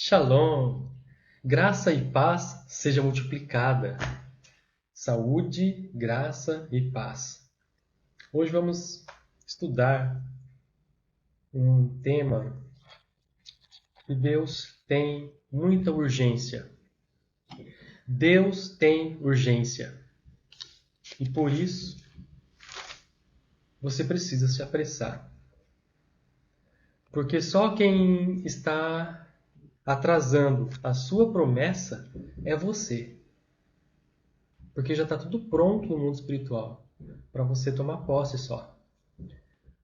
Shalom! Graça e paz seja multiplicada. Saúde, graça e paz. Hoje vamos estudar um tema que Deus tem muita urgência. Deus tem urgência. E por isso, você precisa se apressar. Porque só quem está atrasando a sua promessa é você. Porque já está tudo pronto no mundo espiritual para você tomar posse só.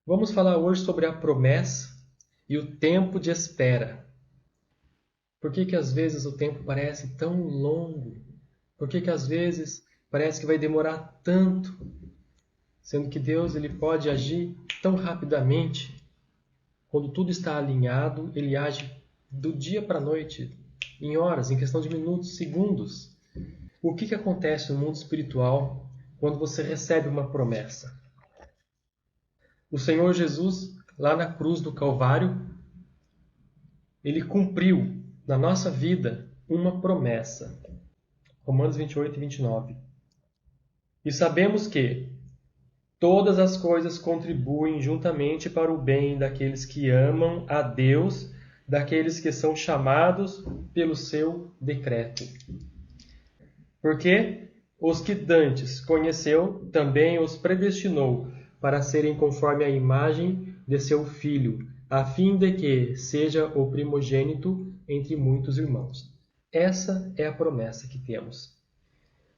Vamos falar hoje sobre a promessa e o tempo de espera. Por que às vezes o tempo parece tão longo? Por que às vezes parece que vai demorar tanto? Sendo que Deus ele pode agir tão rapidamente. Quando tudo está alinhado, ele age do dia para a noite, em horas, em questão de minutos, segundos. O que acontece no mundo espiritual quando você recebe uma promessa? O Senhor Jesus, lá na cruz do Calvário, ele cumpriu na nossa vida uma promessa. Romanos 28 e 29. E sabemos que todas as coisas contribuem juntamente para o bem daqueles que amam a Deus, daqueles que são chamados pelo seu decreto. Porque os que dantes conheceu, também os predestinou para serem conforme a imagem de seu Filho, a fim de que seja o primogênito entre muitos irmãos. Essa é a promessa que temos.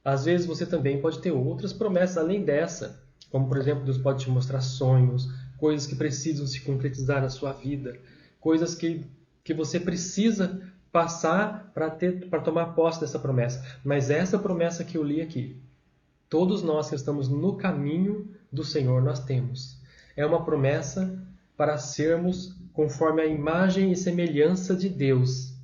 Às vezes você também pode ter outras promessas além dessa, como por exemplo, Deus pode te mostrar sonhos, coisas que precisam se concretizar na sua vida, coisas que você precisa passar para tomar posse dessa promessa. Mas essa promessa que eu li aqui, todos nós que estamos no caminho do Senhor, nós temos. É uma promessa para sermos conforme a imagem e semelhança de Deus.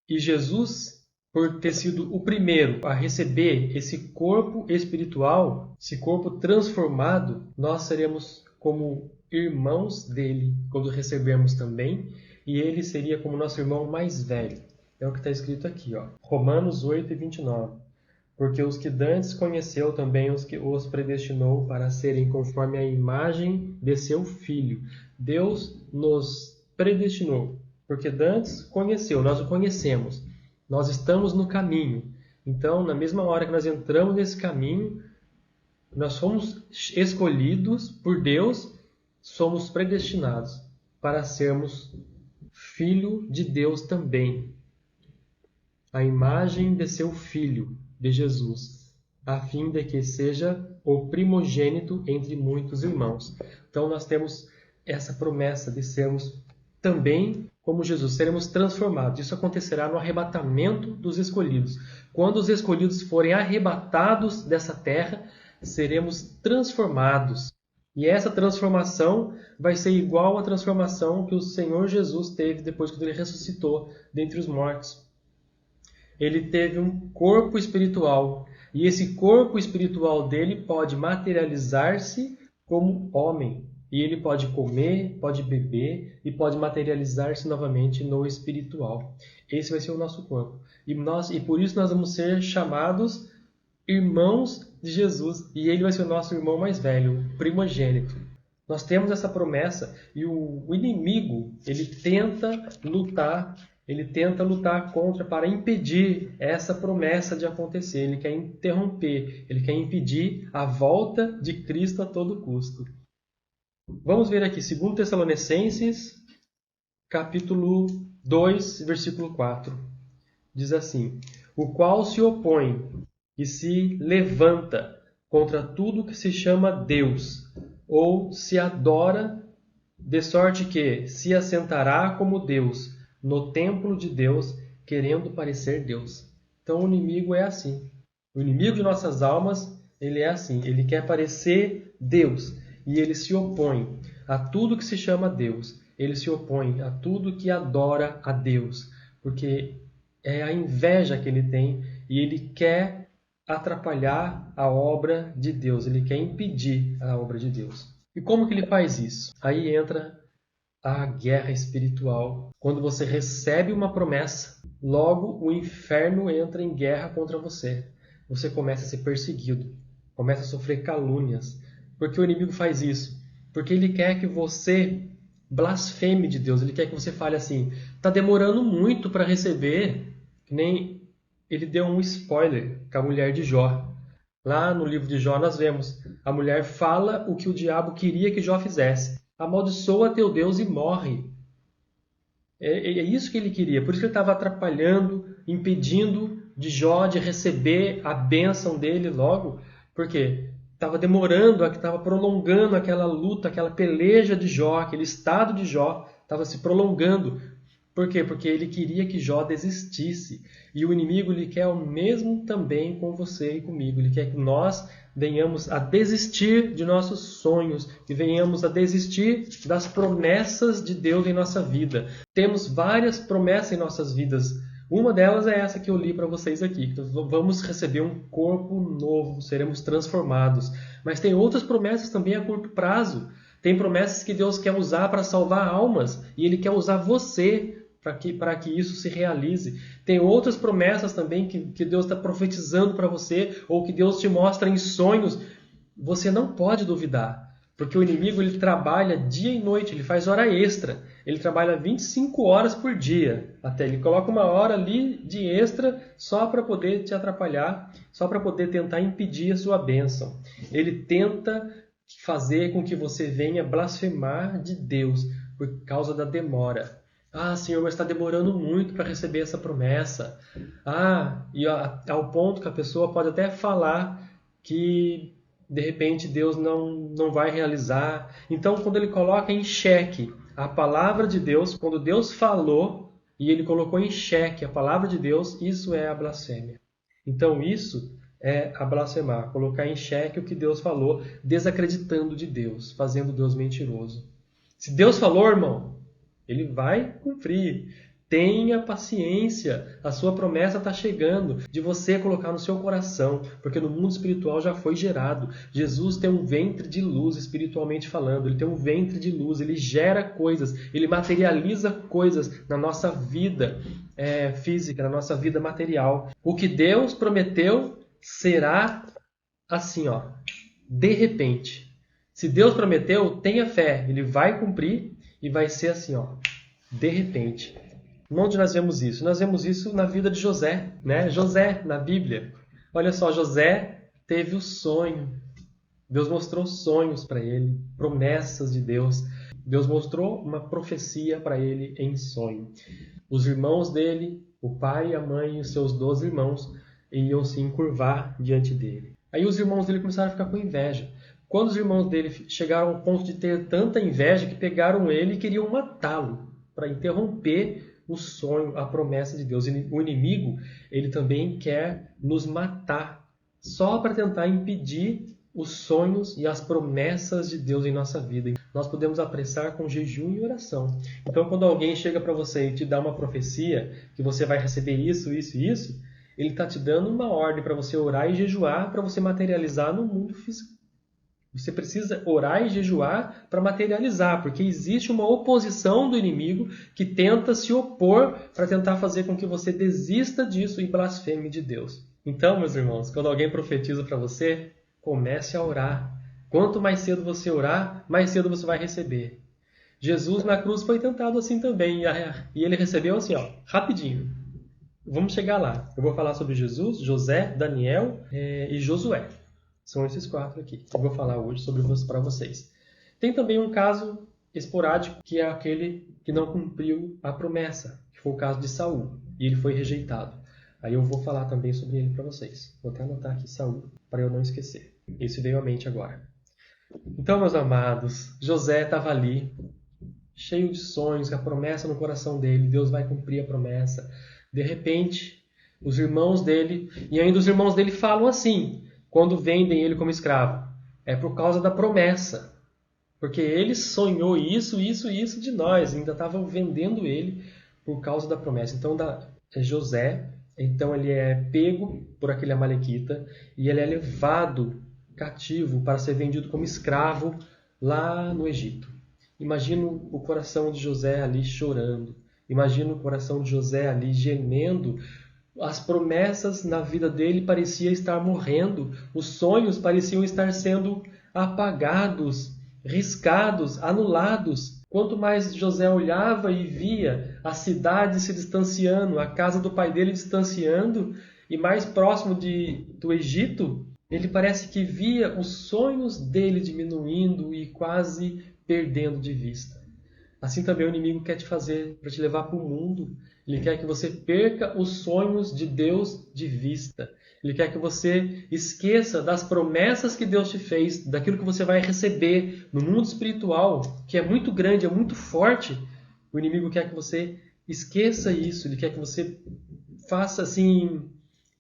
E Jesus, por ter sido o primeiro a receber esse corpo espiritual, esse corpo transformado, nós seremos como irmãos dele quando recebermos também, e ele seria como nosso irmão mais velho. É o que está escrito aqui, ó. Romanos 8 e 29. Porque os que dantes conheceu também os que os predestinou para serem conforme a imagem de seu Filho. Deus nos predestinou, porque dantes conheceu, nós o conhecemos. Nós estamos no caminho. Então, na mesma hora que nós entramos nesse caminho, nós fomos escolhidos por Deus, somos predestinados para sermos filho de Deus também. A imagem de seu Filho, de Jesus, a fim de que seja o primogênito entre muitos irmãos. Então nós temos essa promessa de sermos também como Jesus, seremos transformados. Isso acontecerá no arrebatamento dos escolhidos. Quando os escolhidos forem arrebatados dessa terra, seremos transformados. E essa transformação vai ser igual à transformação que o Senhor Jesus teve depois que ele ressuscitou dentre os mortos. Ele teve um corpo espiritual. E esse corpo espiritual dele pode materializar-se como homem. E ele pode comer, pode beber e pode materializar-se novamente no espiritual. Esse vai ser o nosso corpo. E por isso nós vamos ser chamados irmãos de Jesus. E ele vai ser o nosso irmão mais velho, primogênito. Nós temos essa promessa e o inimigo, ele tenta lutar contra para impedir essa promessa de acontecer. Ele quer interromper, ele quer impedir a volta de Cristo a todo custo. Vamos ver aqui, 2 Tessalonicenses, capítulo 2, versículo 4. Diz assim: o qual se opõe e se levanta contra tudo que se chama Deus, ou se adora, de sorte que se assentará como Deus no templo de Deus, querendo parecer Deus. Então o inimigo é assim. O inimigo de nossas almas, ele é assim. Ele quer parecer Deus. E ele se opõe a tudo que se chama Deus. Ele se opõe a tudo que adora a Deus. Porque é a inveja que ele tem e ele quer atrapalhar a obra de Deus. Ele quer impedir a obra de Deus. E como que ele faz isso? Aí entra a guerra espiritual. Quando você recebe uma promessa, logo o inferno entra em guerra contra você. Você começa a ser perseguido, começa a sofrer calúnias. Por que o inimigo faz isso? Porque ele quer que você blasfeme de Deus. Ele quer que você fale assim: está demorando muito para receber. Que nem ele deu um spoiler com a mulher de Jó. Lá no livro de Jó nós vemos, a mulher fala o que o diabo queria que Jó fizesse. Amaldiçoa teu Deus e morre. É isso que ele queria. Por isso que ele estava atrapalhando, impedindo de Jó de receber a bênção dele logo. Por quê? Estava demorando, estava prolongando aquela luta, aquela peleja de Jó, aquele estado de Jó, estava se prolongando. Por quê? Porque ele queria que Jó desistisse. E o inimigo ele quer o mesmo também com você e comigo. Ele quer que nós venhamos a desistir de nossos sonhos e venhamos a desistir das promessas de Deus em nossa vida. Temos várias promessas em nossas vidas. Uma delas é essa que eu li para vocês aqui. Vamos receber um corpo novo, seremos transformados. Mas tem outras promessas também a curto prazo. Tem promessas que Deus quer usar para salvar almas e Ele quer usar você para que isso se realize. Tem outras promessas também que Deus está profetizando para você ou que Deus te mostra em sonhos. Você não pode duvidar, porque o inimigo ele trabalha dia e noite, ele faz hora extra. Ele trabalha 25 horas por dia. Até ele coloca uma hora ali de extra só para poder te atrapalhar, só para poder tentar impedir a sua bênção. Ele tenta fazer com que você venha blasfemar de Deus por causa da demora. Ah, Senhor, mas está demorando muito para receber essa promessa. E ao ponto que a pessoa pode até falar que, de repente, Deus não vai realizar. Então, quando ele coloca em xeque a palavra de Deus, quando Deus falou e ele colocou em xeque a palavra de Deus, isso é a blasfêmia. Então, isso é a blasfemar, colocar em xeque o que Deus falou, desacreditando de Deus, fazendo Deus mentiroso. Se Deus falou, irmão, Ele vai cumprir. Tenha paciência. A sua promessa está chegando de você colocar no seu coração, porque no mundo espiritual já foi gerado. Jesus tem um ventre de luz, espiritualmente falando. Ele tem um ventre de luz. Ele gera coisas. Ele materializa coisas na nossa vida física, na nossa vida material. O que Deus prometeu será assim, de repente. Se Deus prometeu, tenha fé. Ele vai cumprir. E vai ser assim, de repente. Onde nós vemos isso? Nós vemos isso na vida de José, né? José, na Bíblia. Olha só, José teve o sonho. Deus mostrou sonhos para ele, promessas de Deus. Deus mostrou uma profecia para ele em sonho. Os irmãos dele, o pai, a mãe e os seus 12 irmãos, iam se encurvar diante dele. Aí os irmãos dele começaram a ficar com inveja. Quando os irmãos dele chegaram ao ponto de ter tanta inveja que pegaram ele e queriam matá-lo para interromper o sonho, a promessa de Deus. O inimigo, ele também quer nos matar só para tentar impedir os sonhos e as promessas de Deus em nossa vida. Nós podemos apressar com jejum e oração. Então, quando alguém chega para você e te dá uma profecia que você vai receber isso, isso e isso, ele está te dando uma ordem para você orar e jejuar para você materializar no mundo físico. Você precisa orar e jejuar para materializar, porque existe uma oposição do inimigo que tenta se opor para tentar fazer com que você desista disso e blasfeme de Deus. Então, meus irmãos, quando alguém profetiza para você, comece a orar. Quanto mais cedo você orar, mais cedo você vai receber. Jesus na cruz foi tentado assim também, e ele recebeu assim, rapidinho. Vamos chegar lá. Eu vou falar sobre Jesus, José, Daniel e Josué. São esses 4 aqui que eu vou falar hoje para vocês. Tem também um caso esporádico, que é aquele que não cumpriu a promessa, que foi o caso de Saul, e ele foi rejeitado. Aí eu vou falar também sobre ele para vocês. Vou até anotar aqui Saul, para eu não esquecer. Esse veio à mente agora. Então, meus amados, José estava ali, cheio de sonhos, com a promessa no coração dele, Deus vai cumprir a promessa. De repente, os irmãos dele, e ainda os irmãos dele falam assim, quando vendem ele como escravo, é por causa da promessa. Porque ele sonhou isso, isso e isso de nós. Ainda estavam vendendo ele por causa da promessa. Então, José, então ele é pego por aquele amalequita e ele é levado cativo para ser vendido como escravo lá no Egito. Imagino o coração de José ali chorando. Imagino o coração de José ali gemendo. As promessas na vida dele pareciam estar morrendo. Os sonhos pareciam estar sendo apagados, riscados, anulados. Quanto mais José olhava e via a cidade se distanciando, a casa do pai dele distanciando, e mais próximo do Egito, ele parece que via os sonhos dele diminuindo e quase perdendo de vista. Assim também o inimigo quer te fazer, para te levar para o mundo. Ele quer que você perca os sonhos de Deus de vista. Ele quer que você esqueça das promessas que Deus te fez, daquilo que você vai receber no mundo espiritual, que é muito grande, é muito forte. O inimigo quer que você esqueça isso. Ele quer que você faça assim...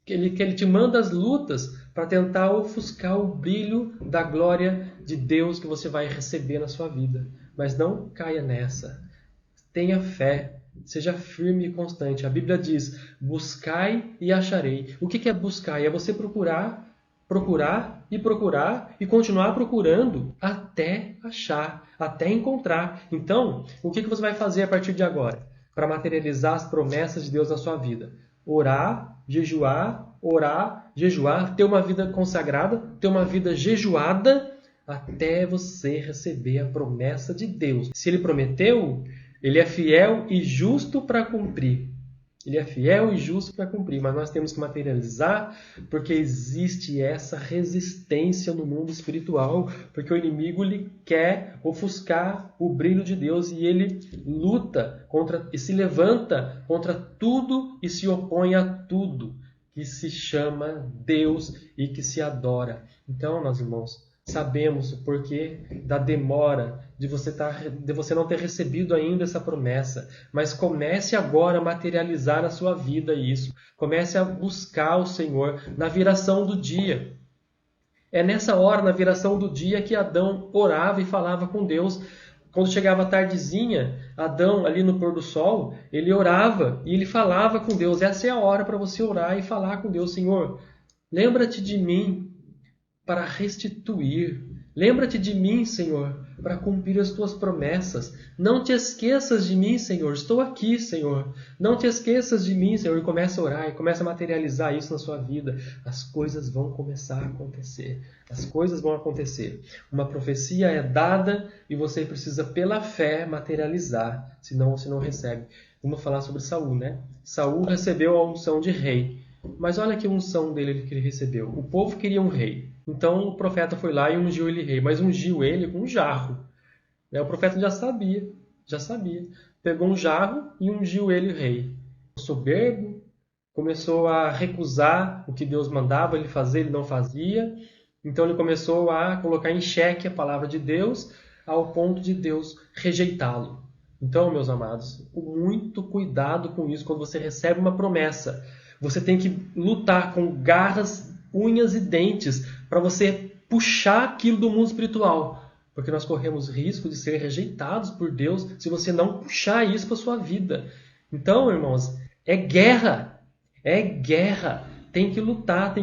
Ele te manda as lutas para tentar ofuscar o brilho da glória de Deus que você vai receber na sua vida. Mas não caia nessa. Tenha fé. Seja firme e constante. A Bíblia diz, buscai e acharei. O que é buscar? É você procurar e continuar procurando até achar, até encontrar. Então, o que você vai fazer a partir de agora para materializar as promessas de Deus na sua vida? Orar, jejuar, ter uma vida consagrada, ter uma vida jejuada, até você receber a promessa de Deus. Se Ele prometeu, Ele é fiel e justo para cumprir. Ele é fiel e justo para cumprir, mas nós temos que materializar, porque existe essa resistência no mundo espiritual, porque o inimigo ele quer ofuscar o brilho de Deus e ele luta contra e se levanta contra tudo e se opõe a tudo que se chama Deus e que se adora. Então, meus irmãos, sabemos o porquê da demora de você não ter recebido ainda essa promessa. Mas comece agora a materializar na sua vida isso. Comece a buscar o Senhor na viração do dia. É nessa hora, na viração do dia, que Adão orava e falava com Deus. Quando chegava a tardezinha, Adão, ali no pôr do sol, ele orava e ele falava com Deus. Essa é a hora para você orar e falar com Deus. Senhor, lembra-te de mim para restituir. Lembra-te de mim, Senhor, para cumprir as tuas promessas. Não te esqueças de mim, Senhor. Estou aqui, Senhor. Não te esqueças de mim, Senhor. E começa a orar, e começa a materializar isso na sua vida. As coisas vão começar a acontecer. As coisas vão acontecer. Uma profecia é dada e você precisa, pela fé, materializar. Senão você não recebe. Vamos falar sobre Saul, né? Saul recebeu a unção de rei. Mas olha que unção dele que ele recebeu. O povo queria um rei. Então o profeta foi lá e ungiu ele rei. Mas ungiu ele com um jarro. O profeta já sabia. Pegou um jarro e ungiu ele rei. Soberbo, começou a recusar o que Deus mandava ele fazer, ele não fazia. Então ele começou a colocar em xeque a palavra de Deus, ao ponto de Deus rejeitá-lo. Então, meus amados, muito cuidado com isso quando você recebe uma promessa. Você tem que lutar com garras, unhas e dentes para você puxar aquilo do mundo espiritual. Porque nós corremos risco de ser rejeitados por Deus se você não puxar isso para a sua vida. Então, irmãos, é guerra. É guerra. Tem que lutar.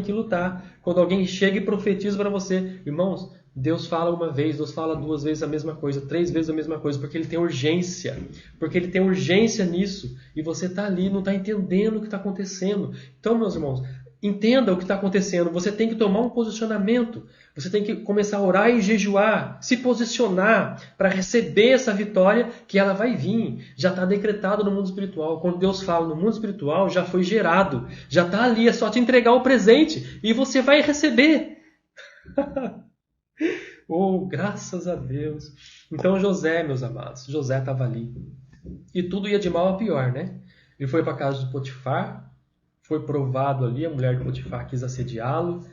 Quando alguém chega e profetiza para você, irmãos, Deus fala uma vez, Deus fala 2 vezes a mesma coisa, 3 vezes a mesma coisa, porque Ele tem urgência. Porque Ele tem urgência nisso. E você está ali, não está entendendo o que está acontecendo. Então, meus irmãos, entenda o que está acontecendo. Você tem que tomar um posicionamento. Você tem que começar a orar e jejuar. Se posicionar para receber essa vitória que ela vai vir. Já está decretado no mundo espiritual. Quando Deus fala no mundo espiritual, já foi gerado. Já está ali, é só te entregar o presente. E você vai receber. Oh, graças a Deus. Então José, meus amados, José estava ali. E tudo ia de mal a pior, né? Ele foi para a casa de Potifar. Foi provado ali, a mulher de Potifar quis assediá-lo,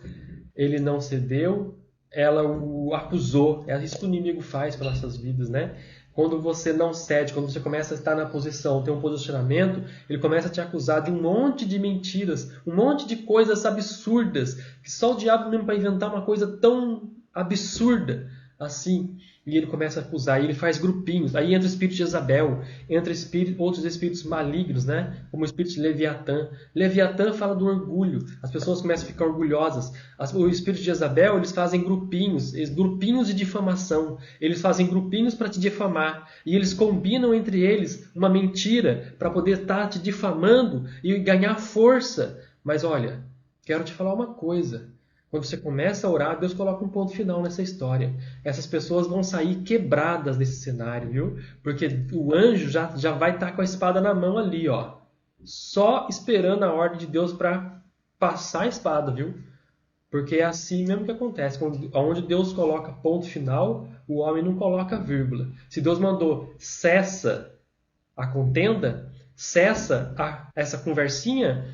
ele não cedeu, ela o acusou. É isso que o inimigo faz para nossas vidas, né? Quando você não cede, quando você começa a estar na posição, ter um posicionamento, ele começa a te acusar de um monte de mentiras, um monte de coisas absurdas, que só o diabo mesmo para inventar uma coisa tão absurda assim. E ele começa a acusar, e ele faz grupinhos. Aí entra o espírito de Jezabel, entra outros espíritos malignos, né? Como o espírito de Leviatã. Leviatã fala do orgulho. As pessoas começam a ficar orgulhosas. O espírito de Jezabel, eles fazem grupinhos de difamação. Eles fazem grupinhos para te difamar. E eles combinam entre eles uma mentira para poder estar te difamando e ganhar força. Mas olha, quero te falar uma coisa. Quando você começa a orar, Deus coloca um ponto final nessa história. Essas pessoas vão sair quebradas desse cenário, viu? Porque o anjo já vai estar com a espada na mão ali, ó. Só esperando a ordem de Deus para passar a espada, viu? Porque é assim mesmo que acontece. Onde Deus coloca ponto final, o homem não coloca vírgula. Se Deus mandou cessa a contenda, cessa essa conversinha,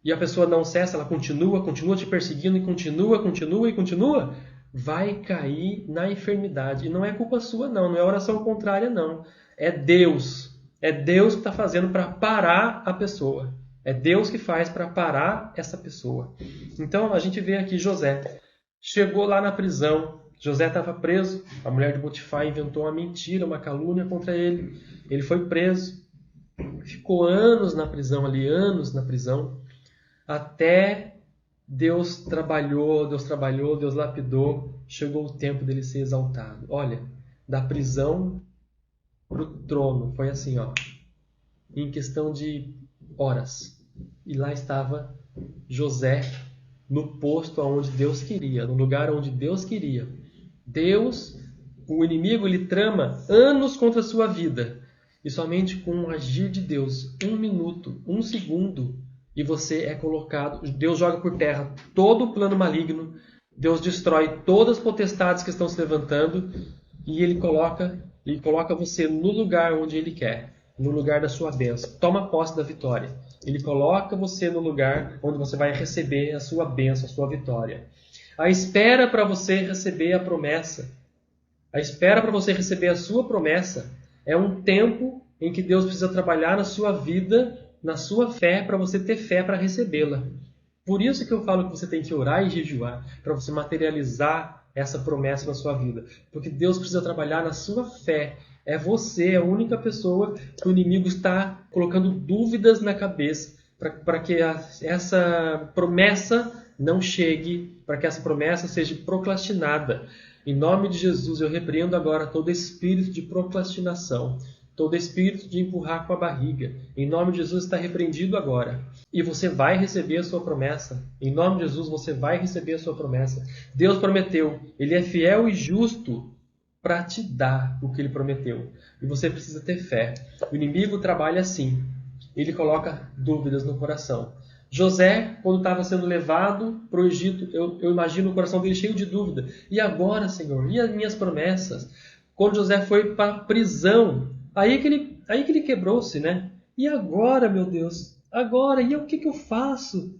e a pessoa não cessa, ela continua te perseguindo, e continua, vai cair na enfermidade. E não é culpa sua, não é oração contrária, não. É Deus. É Deus que está fazendo para parar a pessoa. É Deus que faz para parar essa pessoa. Então, a gente vê aqui José. Chegou lá na prisão. José estava preso. A mulher de Potifar inventou uma mentira, uma calúnia contra ele. Ele foi preso. Ficou anos na prisão ali, anos na prisão. Até Deus trabalhou, Deus lapidou, chegou o tempo dele ser exaltado. Olha, da prisão para o trono, foi assim, ó, em questão de horas. E lá estava José, no posto onde Deus queria, no lugar onde Deus queria. Deus, o inimigo, ele trama anos contra a sua vida. E somente com o agir de Deus, 1 minuto, 1 segundo, e você é colocado, Deus joga por terra todo o plano maligno, Deus destrói todas as potestades que estão se levantando, e Ele coloca você no lugar onde Ele quer, no lugar da sua bênção. Toma posse da vitória. Ele coloca você no lugar onde você vai receber a sua bênção, a sua vitória. A espera para você receber a promessa, a espera para você receber a sua promessa, é um tempo em que Deus precisa trabalhar na sua vida, na sua fé, para você ter fé para recebê-la. Por isso que eu falo que você tem que orar e jejuar, para você materializar essa promessa na sua vida. Porque Deus precisa trabalhar na sua fé. É você, a única pessoa que o inimigo está colocando dúvidas na cabeça, para que essa promessa não chegue, para que essa promessa seja procrastinada. Em nome de Jesus, eu repreendo agora todo espírito de procrastinação, todo espírito de empurrar com a barriga. Em nome de Jesus, está repreendido agora. E você vai receber a sua promessa. Em nome de Jesus, você vai receber a sua promessa. Deus prometeu. Ele é fiel e justo para te dar o que Ele prometeu. E você precisa ter fé. O inimigo trabalha assim. Ele coloca dúvidas no coração. José, quando estava sendo levado para o Egito, eu imagino o coração dele cheio de dúvida. E agora, Senhor? E as minhas promessas? Quando José foi para a prisão, aí que ele quebrou-se, né? E agora, meu Deus? Agora? E o que eu faço?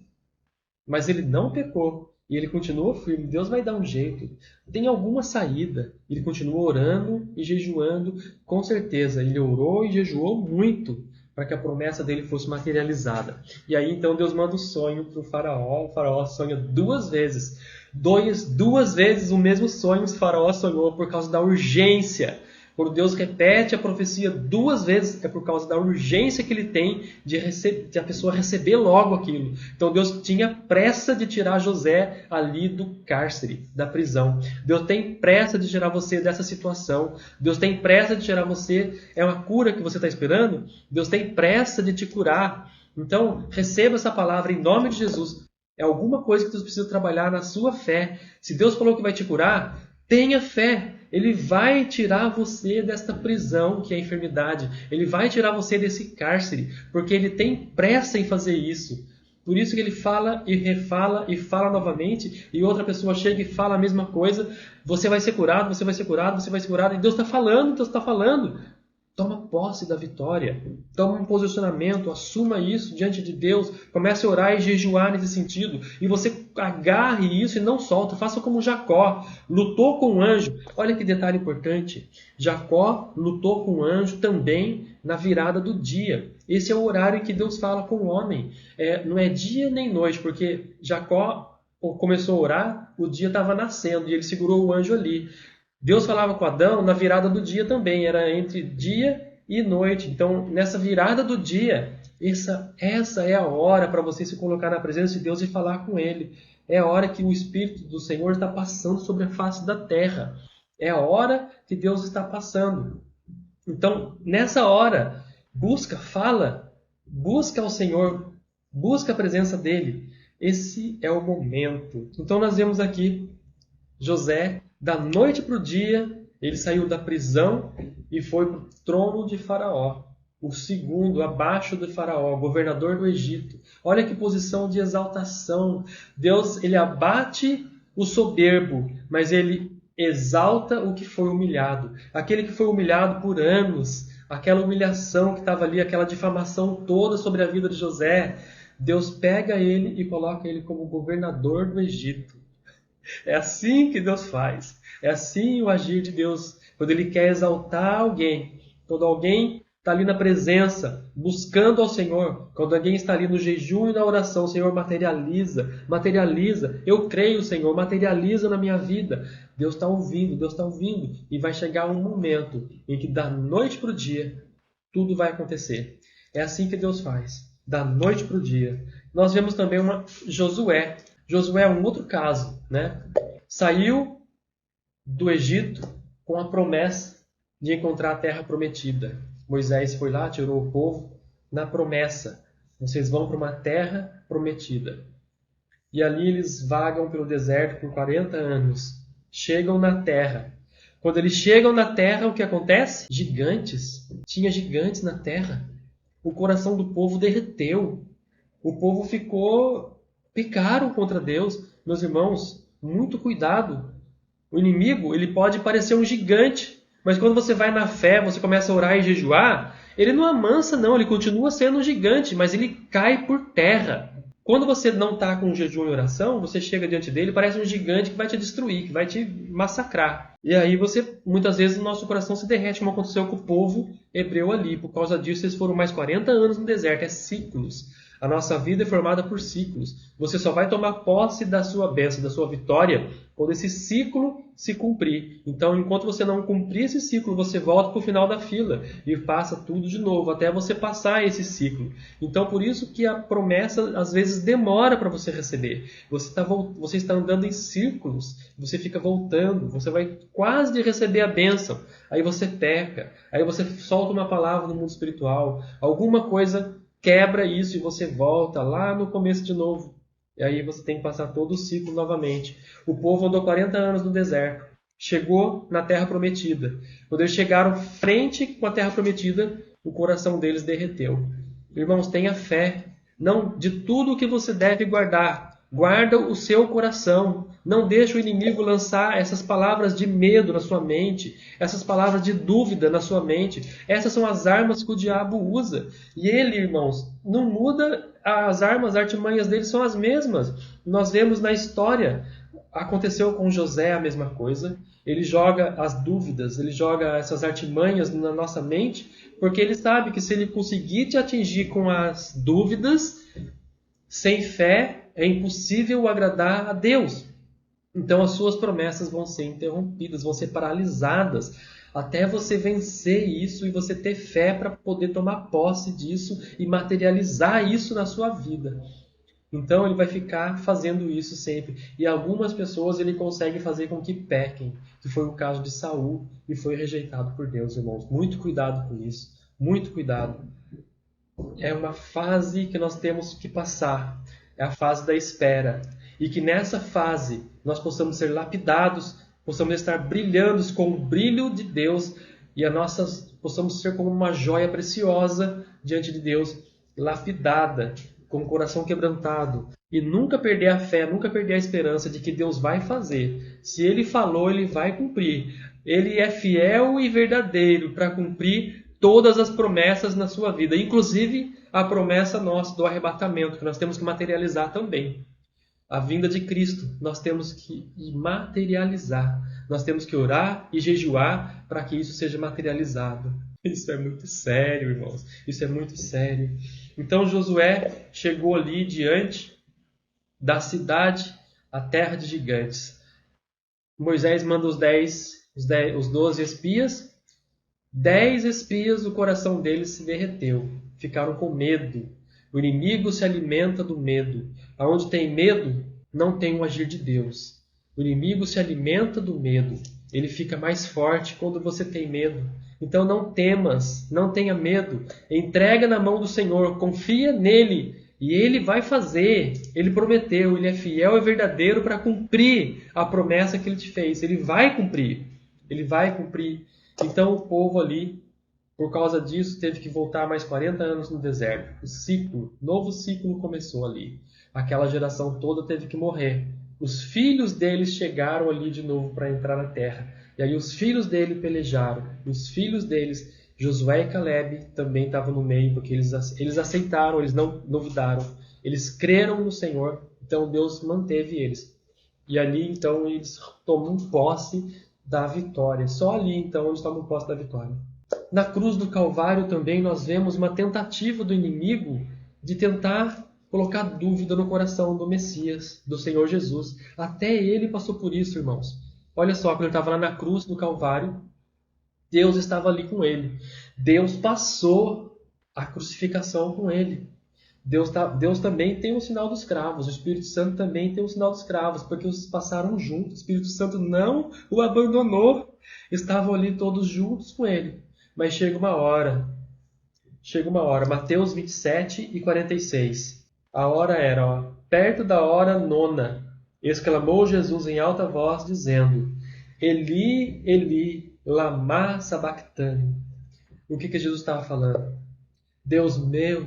Mas ele não pecou. E ele continuou firme. Deus vai dar um jeito. Tem alguma saída. Ele continuou orando e jejuando. Com certeza, ele orou e jejuou muito para que a promessa dele fosse materializada. E aí, então, Deus manda o sonho para o faraó. O faraó sonha 2 vezes. Duas vezes o mesmo sonho o faraó sonhou por causa da urgência. Quando Deus repete a profecia 2 vezes, é por causa da urgência que ele tem de a pessoa receber logo aquilo. Então Deus tinha pressa de tirar José ali do cárcere, da prisão. Deus tem pressa de tirar você dessa situação. Deus tem pressa de tirar você. É uma cura que você está esperando? Deus tem pressa de te curar. Então receba essa palavra em nome de Jesus. É alguma coisa que Deus precisa trabalhar na sua fé. Se Deus falou que vai te curar, tenha fé. Ele vai tirar você desta prisão que é a enfermidade. Ele vai tirar você desse cárcere, porque Ele tem pressa em fazer isso. Por isso que Ele fala e refala e fala novamente, e outra pessoa chega e fala a mesma coisa. Você vai ser curado, você vai ser curado, você vai ser curado. E Deus está falando, Deus está falando. Toma posse da vitória. Toma um posicionamento, assuma isso diante de Deus. Comece a orar e jejuar nesse sentido. E você agarre isso e não solta. Faça como Jacó. Lutou com um anjo. Olha que detalhe importante. Jacó lutou com um anjo também na virada do dia. Esse é o horário em que Deus fala com o homem. Não é dia nem noite, porque Jacó começou a orar, o dia estava nascendo e ele segurou o anjo ali. Deus falava com Adão na virada do dia também, era entre dia e noite. Então, nessa virada do dia, essa é a hora para você se colocar na presença de Deus e falar com Ele. É a hora que o Espírito do Senhor está passando sobre a face da terra. É a hora que Deus está passando. Então, nessa hora, fala, busca ao Senhor, busca a presença dEle. Esse é o momento. Então, nós vemos aqui José, da noite para o dia, ele saiu da prisão e foi para o trono de Faraó. O segundo, abaixo de Faraó, governador do Egito. Olha que posição de exaltação. Deus, ele abate o soberbo, mas ele exalta o que foi humilhado. Aquele que foi humilhado por anos, aquela humilhação que estava ali, aquela difamação toda sobre a vida de José, Deus pega ele e coloca ele como governador do Egito. É assim que Deus faz. É assim o agir de Deus. Quando Ele quer exaltar alguém. Quando alguém está ali na presença, buscando ao Senhor. Quando alguém está ali no jejum e na oração, o Senhor materializa. Materializa. Eu creio, Senhor, materializa na minha vida. Deus está ouvindo, Deus está ouvindo. E vai chegar um momento em que da noite para o dia, tudo vai acontecer. É assim que Deus faz. Da noite para o dia. Nós vemos também Josué. Josué é um outro caso, né? Saiu do Egito com a promessa de encontrar a terra prometida. Moisés foi lá, tirou o povo na promessa. Vocês vão para uma terra prometida. E ali eles vagam pelo deserto por 40 anos. Chegam na terra. Quando eles chegam na terra, o que acontece? Gigantes. Tinha gigantes na terra. O coração do povo derreteu. O povo pecaram contra Deus. Meus irmãos, muito cuidado. O inimigo, ele pode parecer um gigante, mas quando você vai na fé, você começa a orar e jejuar, ele não amansa não, ele continua sendo um gigante, mas ele cai por terra. Quando você não está com jejum e oração, você chega diante dele, parece um gigante que vai te destruir, que vai te massacrar. E aí muitas vezes, o nosso coração se derrete, como aconteceu com o povo hebreu ali. Por causa disso, eles foram mais 40 anos no deserto, é ciclos. A nossa vida é formada por ciclos. Você só vai tomar posse da sua bênção, da sua vitória, quando esse ciclo se cumprir. Então, enquanto você não cumprir esse ciclo, você volta para o final da fila e passa tudo de novo, até você passar esse ciclo. Então, por isso que a promessa, às vezes, demora para você receber. Você está andando em círculos, você fica voltando, você vai quase de receber a bênção. Aí você peca, aí você solta uma palavra no mundo espiritual, alguma coisa quebra isso e você volta lá no começo de novo. E aí você tem que passar todo o ciclo novamente. O povo andou 40 anos no deserto. Chegou na Terra Prometida. Quando eles chegaram frente com a Terra Prometida, o coração deles derreteu. Irmãos, tenha fé. Não, de tudo que você deve guardar, guarda o seu coração. Não deixe o inimigo lançar essas palavras de medo na sua mente, essas palavras de dúvida na sua mente. Essas são as armas que o diabo usa. E ele, irmãos, não muda as armas, as artimanhas dele são as mesmas. Nós vemos na história, aconteceu com José a mesma coisa. Ele joga as dúvidas, ele joga essas artimanhas na nossa mente, porque ele sabe que se ele conseguir te atingir com as dúvidas, sem fé, é impossível agradar a Deus. Então as suas promessas vão ser interrompidas, vão ser paralisadas, até você vencer isso e você ter fé para poder tomar posse disso e materializar isso na sua vida. Então ele vai ficar fazendo isso sempre. E algumas pessoas ele consegue fazer com que pequem, que foi o caso de Saul, e foi rejeitado por Deus, irmãos. Muito cuidado com isso, muito cuidado. É uma fase que nós temos que passar, é a fase da espera. E que nessa fase nós possamos ser lapidados, possamos estar brilhando com o brilho de Deus e possamos ser como uma joia preciosa diante de Deus, lapidada, com o coração quebrantado. E nunca perder a fé, nunca perder a esperança de que Deus vai fazer. Se Ele falou, Ele vai cumprir. Ele é fiel e verdadeiro para cumprir todas as promessas na sua vida, inclusive a promessa nossa do arrebatamento, que nós temos que materializar também. A vinda de Cristo, nós temos que materializar. Nós temos que orar e jejuar para que isso seja materializado. Isso é muito sério, irmãos. Isso é muito sério. Então Josué chegou ali diante da cidade, a terra de gigantes. Moisés manda os 10 os 12 espias, 10 espias, o coração deles se derreteu. Ficaram com medo. O inimigo se alimenta do medo. Aonde tem medo, não tem o agir de Deus. O inimigo se alimenta do medo. Ele fica mais forte quando você tem medo. Então não temas, não tenha medo. Entrega na mão do Senhor, confia nele e ele vai fazer. Ele prometeu, ele é fiel e verdadeiro para cumprir a promessa que ele te fez. Ele vai cumprir. Ele vai cumprir. Então o povo ali, por causa disso, teve que voltar mais 40 anos no deserto. Novo ciclo começou ali. Aquela geração toda teve que morrer. Os filhos deles chegaram ali de novo para entrar na terra. E aí os filhos dele pelejaram. Os filhos deles, Josué e Caleb, também estavam no meio, porque eles aceitaram, eles não duvidaram. Eles creram no Senhor, então Deus manteve eles. E ali, então, eles tomam posse da vitória. Só ali, então, eles tomam posse da vitória. Na cruz do Calvário também nós vemos uma tentativa do inimigo de tentar colocar dúvida no coração do Messias, do Senhor Jesus. Até ele passou por isso, irmãos. Olha só, quando ele estava lá na cruz do Calvário, Deus estava ali com ele. Deus passou a crucificação com ele. Deus também tem o sinal dos cravos. O Espírito Santo também tem o sinal dos cravos, porque eles passaram juntos. O Espírito Santo não o abandonou. Estavam ali todos juntos com ele. Mas chega uma hora. Mateus 27 e 46. A hora era, perto da hora nona. Exclamou Jesus em alta voz, dizendo: Eli, Eli, lama sabachthani. O que Jesus estava falando? Deus meu,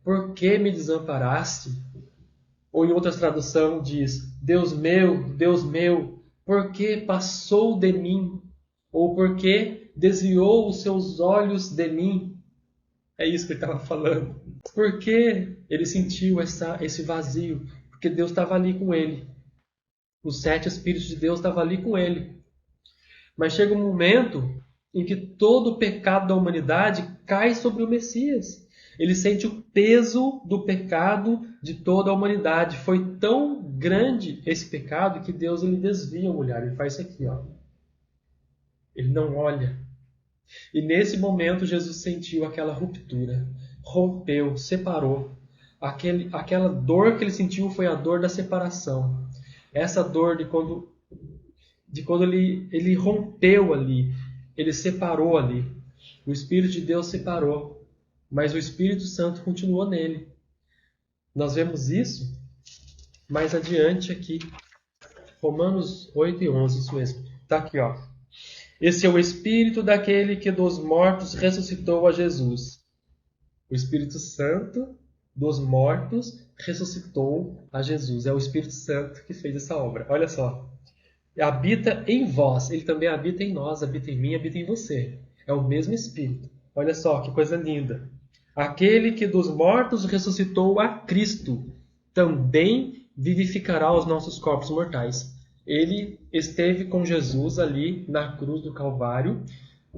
por que me desamparaste? Ou em outras traduções diz: Deus meu, por que passou de mim? Ou por que desviou os seus olhos de mim? É isso que ele estava falando. Por que ele sentiu esse vazio? Porque Deus estava ali com ele. Os 7 Espíritos de Deus estavam ali com ele. Mas chega um momento em que todo o pecado da humanidade cai sobre o Messias. Ele sente o peso do pecado de toda a humanidade. Foi tão grande esse pecado que Deus ele desvia o olhar. Ele faz isso aqui, ó. Ele não olha. E nesse momento Jesus sentiu aquela ruptura. Rompeu, separou. Aquela dor que ele sentiu foi a dor da separação. Essa dor de quando ele rompeu ali, ele separou ali. O Espírito de Deus separou, mas o Espírito Santo continuou nele. Nós vemos isso mais adiante aqui. Romanos 8 e 11, isso mesmo. Está aqui, ó. Esse é o Espírito daquele que dos mortos ressuscitou a Jesus. O Espírito Santo dos mortos ressuscitou a Jesus. É o Espírito Santo que fez essa obra. Olha só. Habita em vós. Ele também habita em nós, habita em mim, habita em você. É o mesmo Espírito. Olha só que coisa linda. Aquele que dos mortos ressuscitou a Cristo também vivificará os nossos corpos mortais. Ele esteve com Jesus ali na cruz do Calvário.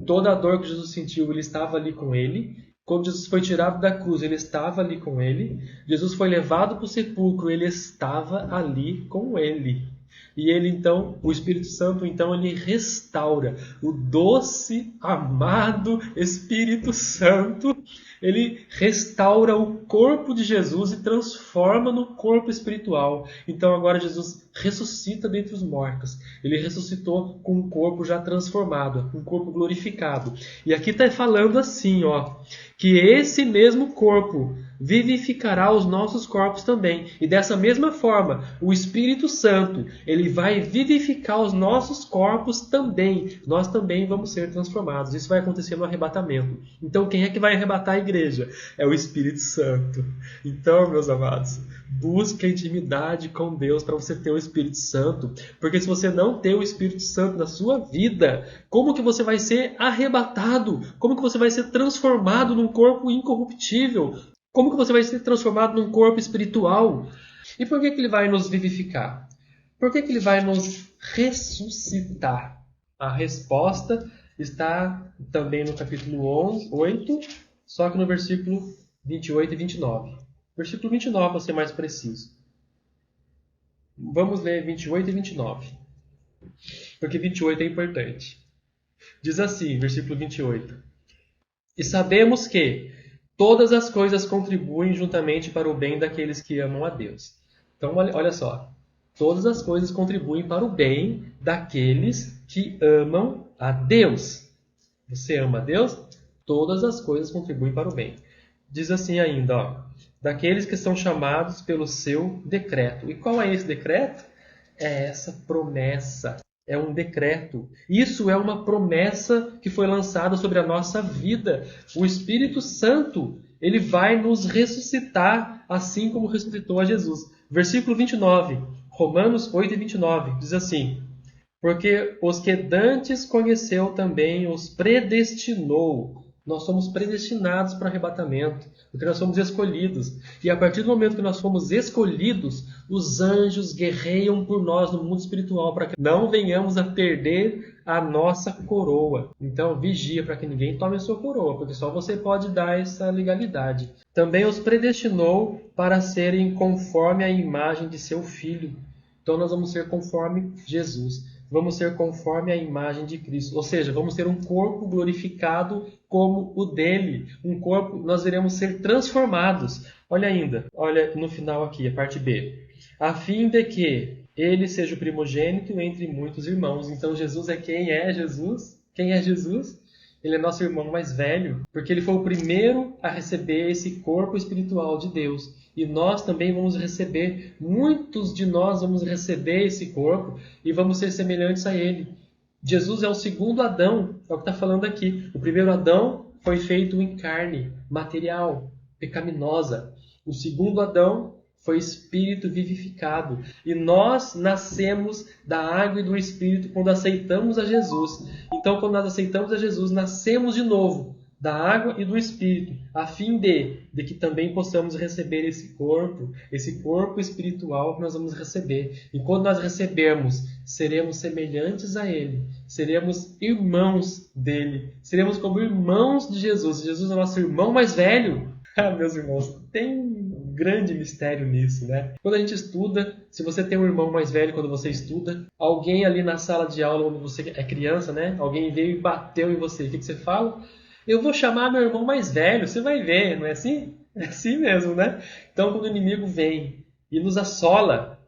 Toda a dor que Jesus sentiu, ele estava ali com ele. Quando Jesus foi tirado da cruz, ele estava ali com ele. Jesus foi levado para o sepulcro, ele estava ali com ele. E ele então, o Espírito Santo, então ele restaura o doce, amado Espírito Santo. Ele restaura o corpo de Jesus e transforma no corpo espiritual. Então agora Jesus ressuscita dentre os mortos. Ele ressuscitou com um corpo já transformado, um corpo glorificado. E aqui está falando assim, ó, que esse mesmo corpo vivificará os nossos corpos também. E dessa mesma forma, o Espírito Santo, ele vai vivificar os nossos corpos também. Nós também vamos ser transformados. Isso vai acontecer no arrebatamento. Então, quem é que vai arrebatar a igreja? É o Espírito Santo. Então, meus amados, busque a intimidade com Deus para você ter o Espírito Santo. Porque se você não ter o Espírito Santo na sua vida, como que você vai ser arrebatado? Como que você vai ser transformado num corpo incorruptível? Como que você vai ser transformado num corpo espiritual? E por que ele vai nos vivificar? Por que ele vai nos ressuscitar? A resposta está também no capítulo 8, só que no versículo 28 e 29. Versículo 29, para ser mais preciso. Vamos ler 28 e 29. porque 28 é importante. Diz assim, versículo 28. E sabemos que todas as coisas contribuem juntamente para o bem daqueles que amam a Deus. Então, olha só. Todas as coisas contribuem para o bem daqueles que amam a Deus. Você ama a Deus? Todas as coisas contribuem para o bem. Diz assim ainda, ó, daqueles que são chamados pelo seu decreto. E qual é esse decreto? É essa promessa. É um decreto. Isso é uma promessa que foi lançada sobre a nossa vida. O Espírito Santo, ele vai nos ressuscitar assim como ressuscitou a Jesus. Versículo 29, Romanos 8 e 29, diz assim: porque os que dantes conheceu também os predestinou. Nós somos predestinados para arrebatamento, porque nós somos escolhidos. E a partir do momento que nós fomos escolhidos, os anjos guerreiam por nós no mundo espiritual, para que não venhamos a perder a nossa coroa. Então, vigia para que ninguém tome a sua coroa, porque só você pode dar essa legalidade. Também os predestinou para serem conforme a imagem de seu Filho. Então, nós vamos ser conforme Jesus. Vamos ser conforme a imagem de Cristo. Ou seja, vamos ter um corpo glorificado como o dele. Um corpo, nós iremos ser transformados. Olha ainda, olha no final aqui, a parte B. A fim de que ele seja o primogênito entre muitos irmãos. Então Jesus é quem é Jesus? Quem é Jesus? Ele é nosso irmão mais velho, porque ele foi o primeiro a receber esse corpo espiritual de Deus. E nós também vamos receber, muitos de nós vamos receber esse corpo e vamos ser semelhantes a ele. Jesus é o segundo Adão, é o que está falando aqui. O primeiro Adão foi feito em carne, material, pecaminosa. O segundo Adão foi espírito vivificado. E nós nascemos da água e do espírito quando aceitamos a Jesus. Então, quando nós aceitamos a Jesus, nascemos de novo da água e do espírito, a fim de que também possamos receber esse corpo espiritual que nós vamos receber. E quando nós recebermos, seremos semelhantes a ele, seremos irmãos dele, seremos como irmãos de Jesus. Jesus é o nosso irmão mais velho. Ah, meus irmãos, tem um grande mistério nisso, né? Quando a gente estuda, se você tem um irmão mais velho quando você estuda, alguém ali na sala de aula, quando você é criança, né? Alguém veio e bateu em você, o que você fala? Eu vou chamar meu irmão mais velho, você vai ver, não é assim? É assim mesmo, né? Então, quando o inimigo vem e nos assola,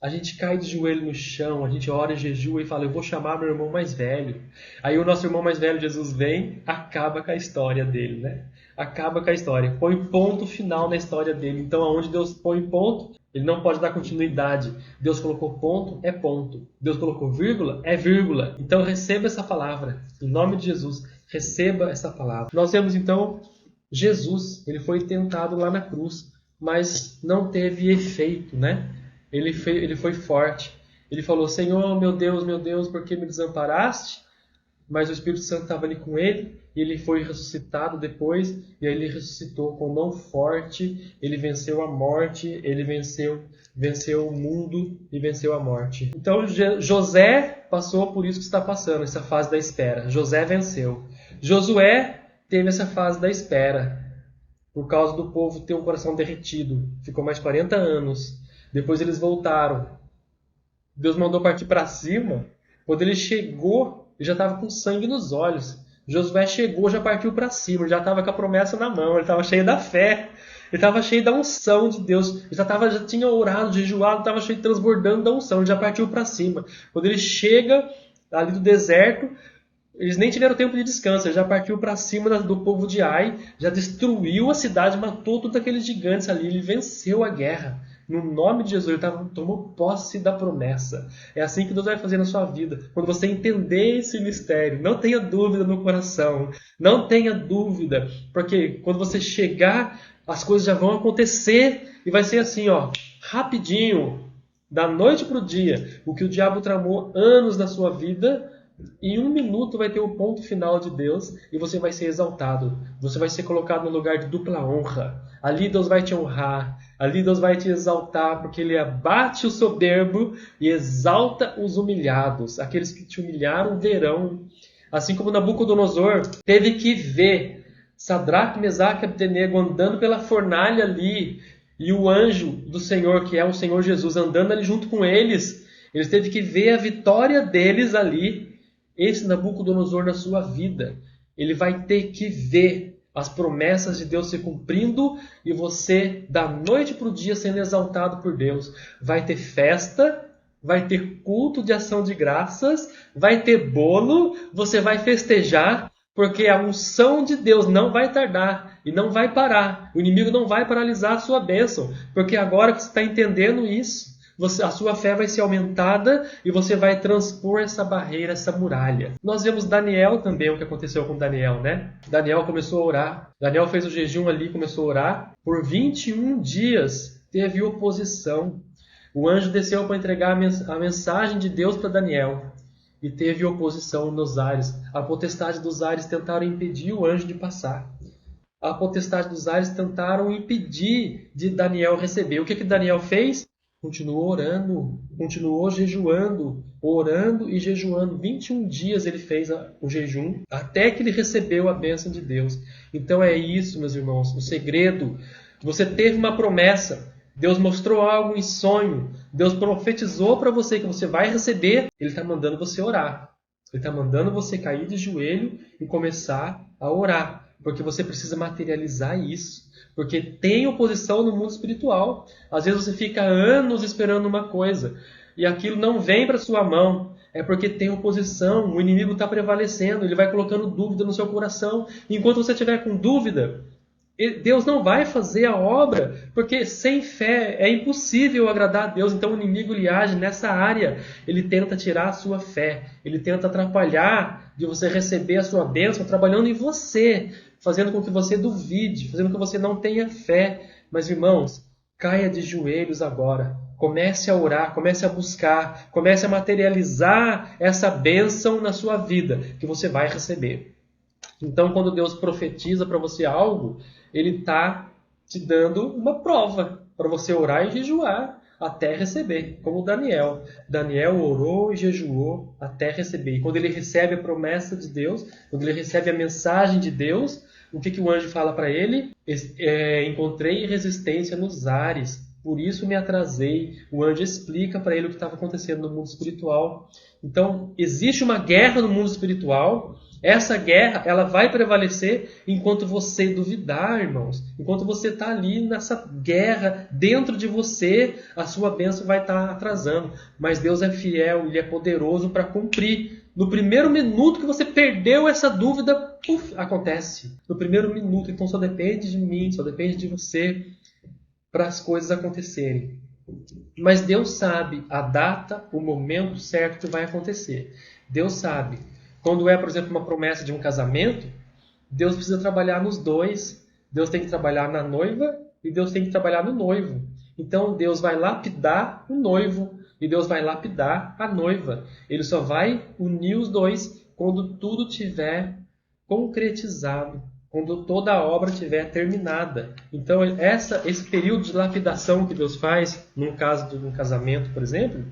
a gente cai de joelho no chão, a gente ora e jejua e fala, eu vou chamar meu irmão mais velho. Aí o nosso irmão mais velho, Jesus, vem, acaba com a história dele, né? Acaba com a história, põe ponto final na história dele. Então, aonde Deus põe ponto, ele não pode dar continuidade. Deus colocou ponto, é ponto. Deus colocou vírgula, é vírgula. Então, receba essa palavra, em nome de Jesus. Receba essa palavra. Nós vemos então Jesus, ele foi tentado lá na cruz, mas não teve efeito, né? Ele foi forte. Ele falou, Senhor, meu Deus, por que me desamparaste? Mas o Espírito Santo estava ali com ele, e ele foi ressuscitado depois, e aí ele ressuscitou com mão forte, ele venceu a morte, ele venceu o mundo e venceu a morte. Então José passou por isso que está passando, essa fase da espera. José venceu. Josué teve essa fase da espera, por causa do povo ter o coração derretido. Ficou mais 40 anos. Depois eles voltaram. Deus mandou partir para cima. Quando ele chegou, ele já estava com sangue nos olhos. Josué chegou, já partiu para cima, já estava com a promessa na mão, ele estava cheio da fé, ele estava cheio da unção de Deus, ele já tinha orado, jejuado, estava cheio, transbordando da unção, ele já partiu para cima. Quando ele chega ali do deserto, eles nem tiveram tempo de descanso, ele já partiu para cima do povo de Ai, já destruiu a cidade, matou todos aqueles gigantes ali, ele venceu a guerra. No nome de Jesus, ele tomou posse da promessa. É assim que Deus vai fazer na sua vida. Quando você entender esse mistério, não tenha dúvida no coração. Não tenha dúvida. Porque quando você chegar, as coisas já vão acontecer. E vai ser assim, ó, rapidinho, da noite para o dia. O que o diabo tramou anos na sua vida, em 1 minuto vai ter o ponto final de Deus e você vai ser exaltado. Você vai ser colocado no lugar de dupla honra. Ali Deus vai te honrar. Ali Deus vai te exaltar, porque Ele abate o soberbo e exalta os humilhados. Aqueles que te humilharam verão. Assim como Nabucodonosor teve que ver Sadraque, Mesaque e Abdenego andando pela fornalha ali, e o anjo do Senhor, que é o Senhor Jesus, andando ali junto com eles. Eles teve que ver a vitória deles ali. Esse Nabucodonosor na sua vida, ele vai ter que ver as promessas de Deus se cumprindo e você, da noite para o dia, sendo exaltado por Deus. Vai ter festa, vai ter culto de ação de graças, vai ter bolo, você vai festejar, porque a unção de Deus não vai tardar e não vai parar. O inimigo não vai paralisar a sua bênção, porque agora que você está entendendo isso, a sua fé vai ser aumentada e você vai transpor essa barreira, essa muralha. Nós vemos Daniel também, o que aconteceu com Daniel, né? Daniel começou a orar. Daniel fez o jejum ali, começou a orar. Por 21 dias teve oposição. O anjo desceu para entregar a mensagem de Deus para Daniel. E teve oposição nos ares. A potestade dos ares tentaram impedir o anjo de passar. A potestade dos ares tentaram impedir de Daniel receber. O que Daniel fez? Continuou orando, continuou jejuando, orando e jejuando. 21 dias ele fez o jejum, até que ele recebeu a bênção de Deus. Então é isso, meus irmãos, o segredo. Você teve uma promessa, Deus mostrou algo em sonho, Deus profetizou para você que você vai receber, Ele está mandando você orar. Ele está mandando você cair de joelho e começar a orar, porque você precisa materializar isso. Porque tem oposição no mundo espiritual. Às vezes você fica anos esperando uma coisa e aquilo não vem para sua mão. É porque tem oposição, o inimigo está prevalecendo, ele vai colocando dúvida no seu coração. Enquanto você estiver com dúvida, Deus não vai fazer a obra, porque sem fé é impossível agradar a Deus. Então o inimigo ele age nessa área, ele tenta tirar a sua fé, ele tenta atrapalhar de você receber a sua bênção, trabalhando em você, fazendo com que você duvide, fazendo com que você não tenha fé. Mas irmãos, caia de joelhos agora, comece a orar, comece a buscar, comece a materializar essa bênção na sua vida, que você vai receber. Então quando Deus profetiza para você algo, Ele está te dando uma prova para você orar e jejuar até receber, como Daniel. Daniel orou e jejuou até receber. E quando ele recebe a promessa de Deus, quando ele recebe a mensagem de Deus, o que o anjo fala para ele? Encontrei resistência nos ares, por isso me atrasei. O anjo explica para ele o que estava acontecendo no mundo espiritual. Então, existe uma guerra no mundo espiritual. Essa guerra ela vai prevalecer enquanto você duvidar, irmãos. Enquanto você está ali nessa guerra dentro de você, a sua bênção vai estar atrasando. Mas Deus é fiel, Ele é poderoso para cumprir. No primeiro minuto que você perdeu essa dúvida, acontece. No primeiro minuto. Então só depende de mim, só depende de você para as coisas acontecerem. Mas Deus sabe a data, o momento certo que vai acontecer. Deus sabe. Quando é, por exemplo, uma promessa de um casamento, Deus precisa trabalhar nos dois. Deus tem que trabalhar na noiva e Deus tem que trabalhar no noivo. Então Deus vai lapidar o noivo e Deus vai lapidar a noiva. Ele só vai unir os dois quando tudo tiver concretizado, quando toda a obra estiver terminada. Então esse período de lapidação que Deus faz, no caso de um casamento, por exemplo,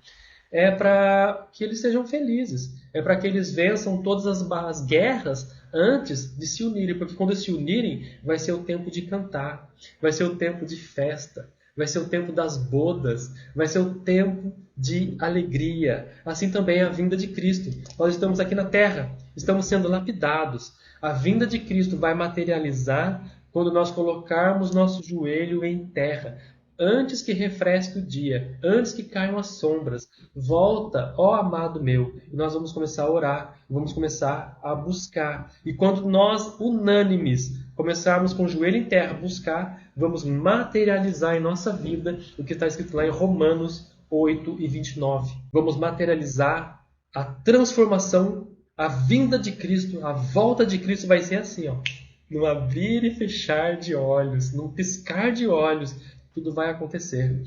é para que eles sejam felizes. É para que eles vençam todas as guerras antes de se unirem. Porque quando se unirem, vai ser o tempo de cantar. Vai ser o tempo de festa. Vai ser o tempo das bodas. Vai ser o tempo de alegria. Assim também é a vinda de Cristo. Nós estamos aqui na terra. Estamos sendo lapidados. A vinda de Cristo vai materializar quando nós colocarmos nosso joelho em terra. Antes que refresque o dia, antes que caiam as sombras, volta, ó amado meu, e nós vamos começar a orar, vamos começar a buscar. E quando nós, unânimes, começarmos com o joelho em terra a buscar, vamos materializar em nossa vida o que está escrito lá em Romanos 8:29. Vamos materializar a transformação, a vinda de Cristo, a volta de Cristo vai ser assim, ó, num abrir e fechar de olhos, num piscar de olhos. Tudo vai acontecer.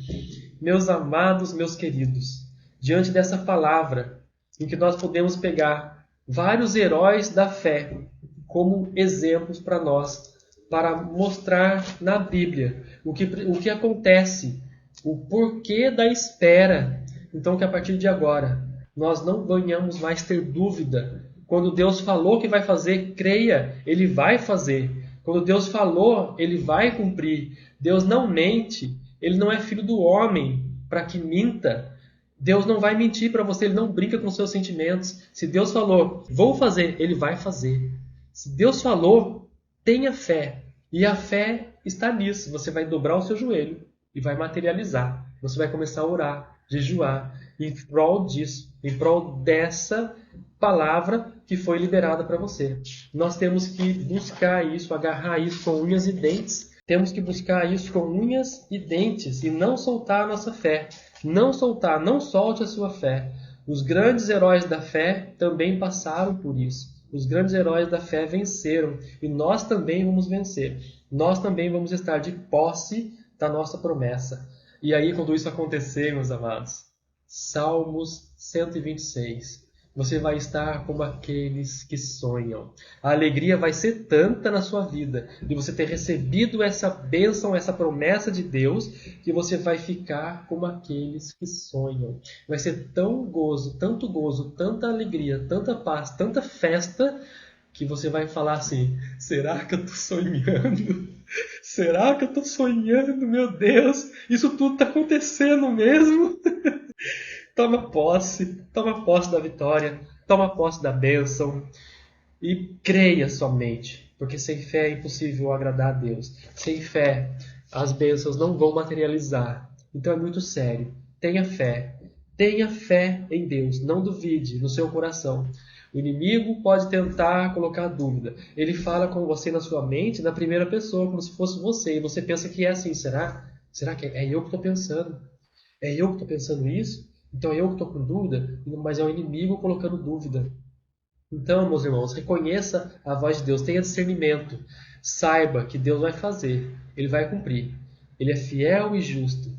Meus amados, meus queridos, diante dessa palavra, em que nós podemos pegar vários heróis da fé como exemplos para nós, para mostrar na Bíblia o que acontece, o porquê da espera. Então que a partir de agora, nós não venhamos mais ter dúvida. Quando Deus falou que vai fazer, creia, Ele vai fazer. Quando Deus falou, Ele vai cumprir. Deus não mente. Ele não é filho do homem para que minta. Deus não vai mentir para você, Ele não brinca com seus sentimentos. Se Deus falou, vou fazer, Ele vai fazer. Se Deus falou, tenha fé. E a fé está nisso. Você vai dobrar o seu joelho e vai materializar. Você vai começar a orar, jejuar, em prol disso, em prol dessa palavra que foi liberada para você. Nós temos que buscar isso, agarrar isso com unhas e dentes. Temos que buscar isso com unhas e dentes e não soltar a nossa fé. Não soltar, não solte a sua fé. Os grandes heróis da fé também passaram por isso. Os grandes heróis da fé venceram e nós também vamos vencer. Nós também vamos estar de posse da nossa promessa. E aí, quando isso acontecer, meus amados, Salmos 126. Você vai estar como aqueles que sonham. A alegria vai ser tanta na sua vida de você ter recebido essa bênção, essa promessa de Deus, que você vai ficar como aqueles que sonham. Vai ser tão gozo, tanta alegria, tanta paz, tanta festa, que você vai falar assim, será que eu estou sonhando? Será que eu estou sonhando? Meu Deus, isso tudo está acontecendo mesmo? Toma posse da vitória, toma posse da bênção e creia somente, porque sem fé é impossível agradar a Deus. Sem fé, as bênçãos não vão materializar. Então é muito sério. Tenha fé em Deus, não duvide no seu coração. O inimigo pode tentar colocar dúvida. Ele fala com você na sua mente, na primeira pessoa, como se fosse você, e você pensa que é assim, será? Será que é eu que estou pensando? É eu que estou pensando isso? Então é eu que estou com dúvida, mas é o inimigo colocando dúvida. Então, meus irmãos, reconheça a voz de Deus, tenha discernimento. Saiba que Deus vai fazer, Ele vai cumprir. Ele é fiel e justo.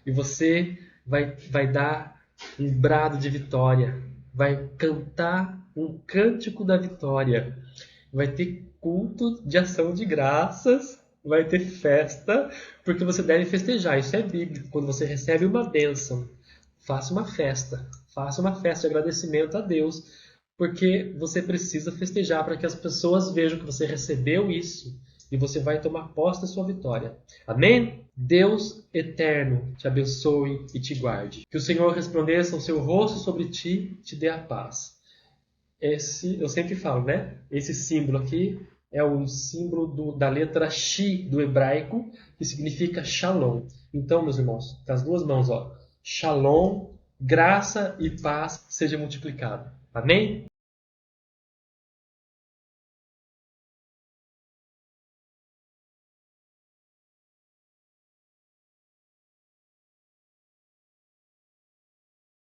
E você vai dar um brado de vitória, vai cantar um cântico da vitória, vai ter culto de ação de graças, vai ter festa, porque você deve festejar. Isso é bíblico. Quando você recebe uma bênção, faça uma festa de agradecimento a Deus, porque você precisa festejar para que as pessoas vejam que você recebeu isso e você vai tomar posse da sua vitória. Amém? Deus eterno te abençoe e te guarde. Que o Senhor resplandeça o seu rosto sobre ti e te dê a paz. Eu sempre falo, né? Esse símbolo aqui é o símbolo da letra Shi do hebraico, que significa Shalom. Então, meus irmãos, com as duas mãos, ó. Shalom, graça e paz seja multiplicado. Amém?